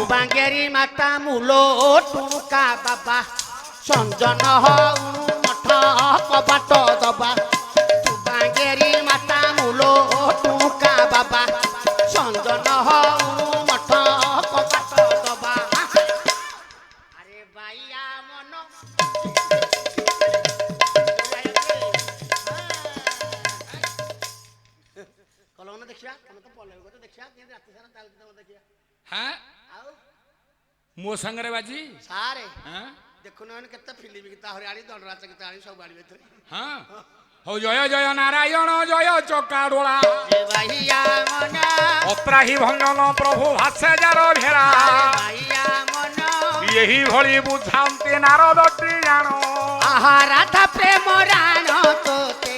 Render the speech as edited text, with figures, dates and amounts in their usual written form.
ବାଙ୍ଗେରୀ ମାତା ମୂଲ ଟୁଣୁକା ବାବା ସଞ୍ଜନ ହଉ ମଠ କବାଟ ଦବା ବାଙ୍ଗେରୀ ମାତା ମୂଲ ଟୁଣୁକା ବାବା ସଞ୍ଜନ ହଉ ମଠ କବାଟ ଦବା ଆରେ ବାଇଆ ମନ କଲମ ଦେଖିବା ତମେ ତ ପଳେଇବ ତ ଦେଖିବା କେମିତି ରାତି ସାରା ଚାଲୁଛି ତମ ଦେଖିବା হ্যাঁ ଆଉ ମୋ ସାଙ୍ଗରେ ବାଜି ସାରେ হ্যাঁ ଦେଖୁନ କେତେ ଫିଲ୍ମ ଗୀତ ହରିଆଳି ଦଣ୍ଡରାଜ ଗୀତ ଆଣି ସବୁ ଆଣିବେ ଏଥିରେ হ্যাঁ ହଉ ଜୟ ଜୟ ନାରାୟଣ ଜୟ ଚକାଡୋଳା ବାଇଆ ମନ ଅତ୍ରାହି ଭଞ୍ଜନ ପ୍ରଭୁ ଭାଷେ ଯାର ଭେଳା ବାଇଆ ମନ ଏହି ଭଳି ବୁଝାନ୍ତି ନାରଦଟି ଜାଣ ଆହା ରାଧା ପ୍ରେମ ରାଣ ତୋତେ